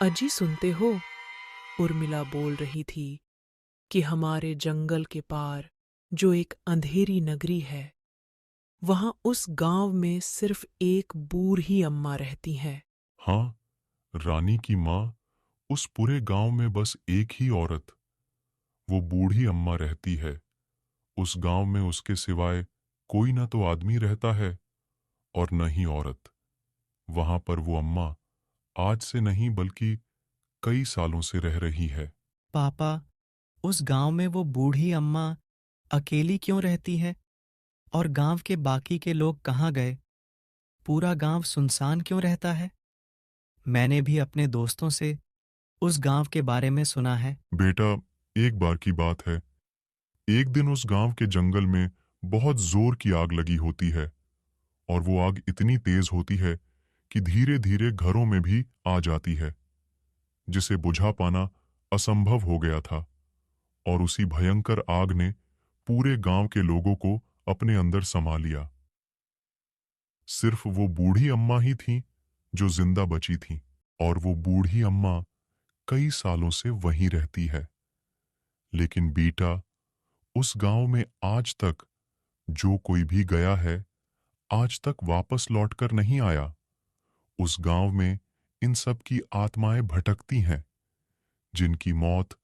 अजी सुनते हो, उर्मिला बोल रही थी कि हमारे जंगल के पार जो एक अंधेरी नगरी है, वहां उस गांव में सिर्फ एक बूढ़ी अम्मा रहती हैं। हाँ, रानी की माँ, उस पूरे गांव में बस एक ही औरत, वो बूढ़ी अम्मा रहती है। उस गांव में उसके सिवाय कोई ना तो आदमी रहता है और न ही औरत। वहां पर वो अम्मा आज से नहीं बल्कि कई सालों से रह रही है। पापा, उस गांव में वो बूढ़ी अम्मा अकेली क्यों रहती है? और गांव के बाकी के लोग कहाँ गए? पूरा गांव सुनसान क्यों रहता है? मैंने भी अपने दोस्तों से उस गांव के बारे में सुना है। बेटा, एक बार की बात है, एक दिन उस गांव के जंगल में बहुत जोर की आग लगी होती है और वो आग इतनी तेज होती है कि धीरे धीरे घरों में भी आ जाती है, जिसे बुझा पाना असंभव हो गया था। और उसी भयंकर आग ने पूरे गांव के लोगों को अपने अंदर समा लिया। सिर्फ वो बूढ़ी अम्मा ही थी जो जिंदा बची थी, और वो बूढ़ी अम्मा कई सालों से वहीं रहती है। लेकिन बेटा, उस गांव में आज तक जो कोई भी गया है, आज तक वापस लौटकर नहीं आया। उस गांव में इन सब की आत्माएं भटकती हैं, जिनकी मौत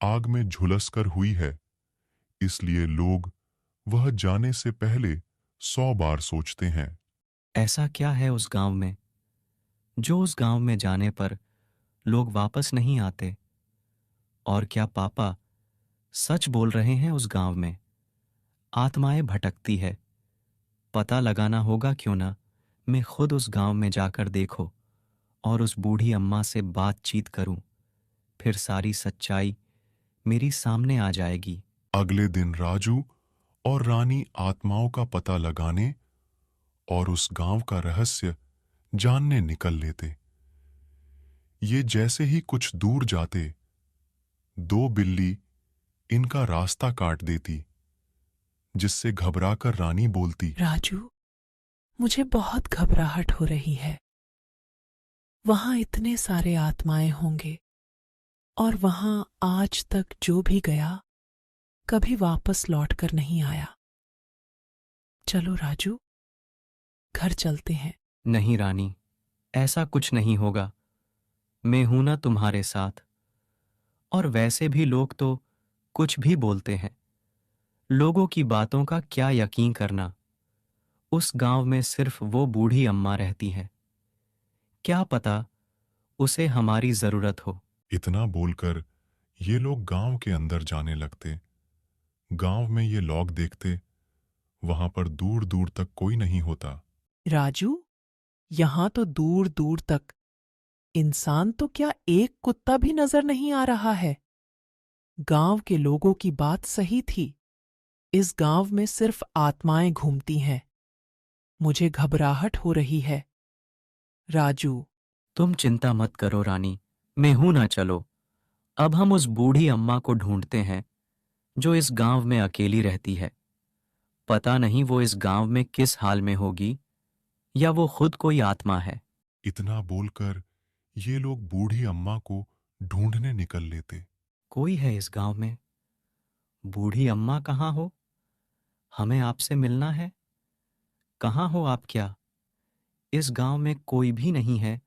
आग में झुलस कर हुई है। इसलिए लोग वह जाने से पहले 100 बार सोचते हैं। ऐसा क्या है उस गांव में जो उस गांव में जाने पर लोग वापस नहीं आते? और क्या पापा सच बोल रहे हैं? उस गांव में आत्माएं भटकती है। पता लगाना होगा, क्यों ना मैं खुद उस गांव में जाकर देखो और उस बूढ़ी अम्मा से बातचीत करूं। फिर सारी सच्चाई मेरी सामने आ जाएगी। अगले दिन राजू और रानी आत्माओं का पता लगाने और उस गांव का रहस्य जानने निकल लेते। ये जैसे ही कुछ दूर जाते, दो बिल्ली इनका रास्ता काट देती, जिससे घबराकर रानी बोलती। राजू, मुझे बहुत घबराहट हो रही है। वहां इतने सारे आत्माएं होंगे और वहां आज तक जो भी गया कभी वापस लौटकर नहीं आया। चलो राजू, घर चलते हैं। नहीं रानी, ऐसा कुछ नहीं होगा। मैं हूं ना तुम्हारे साथ। और वैसे भी लोग तो कुछ भी बोलते हैं। लोगों की बातों का क्या यकीन करना। उस गांव में सिर्फ वो बूढ़ी अम्मा रहती है। क्या पता उसे हमारी जरूरत हो। इतना बोलकर ये लोग गांव के अंदर जाने लगते। गांव में ये लोग देखते, वहां पर दूर दूर तक कोई नहीं होता। राजू, यहां तो दूर दूर तक इंसान तो क्या एक कुत्ता भी नजर नहीं आ रहा है। गांव के लोगों की बात सही थी। इस गांव में सिर्फ आत्माएं घूमती हैं। मुझे घबराहट हो रही है। राजू, तुम चिंता मत करो रानी, मैं हूं ना। चलो, अब हम उस बूढ़ी अम्मा को ढूंढते हैं जो इस गांव में अकेली रहती है। पता नहीं वो इस गांव में किस हाल में होगी, या वो खुद कोई आत्मा है। इतना बोलकर ये लोग बूढ़ी अम्मा को ढूंढने निकल लेते। कोई है इस गांव में? बूढ़ी अम्मा कहाँ हो? हमें आपसे मिलना है। कहाँ हो आप? क्या इस गांव में कोई भी नहीं है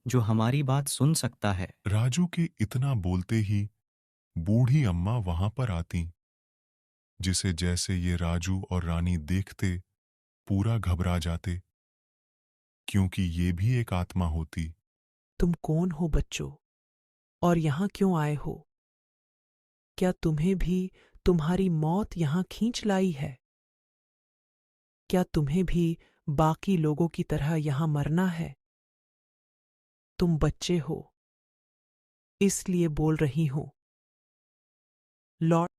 जो हमारी बात सुन सकता है? राजू के इतना बोलते ही बूढ़ी अम्मा वहां पर आती, जिसे जैसे ये राजू और रानी देखते पूरा घबरा जाते, क्योंकि ये भी एक आत्मा होती। तुम कौन हो बच्चों, और यहां क्यों आए हो? क्या तुम्हें भी तुम्हारी मौत यहां खींच लाई है? क्या तुम्हें भी बाकी लोगों की तरह यहां मरना है? तुम बच्चे हो, इसलिए बोल रही हूं। लौट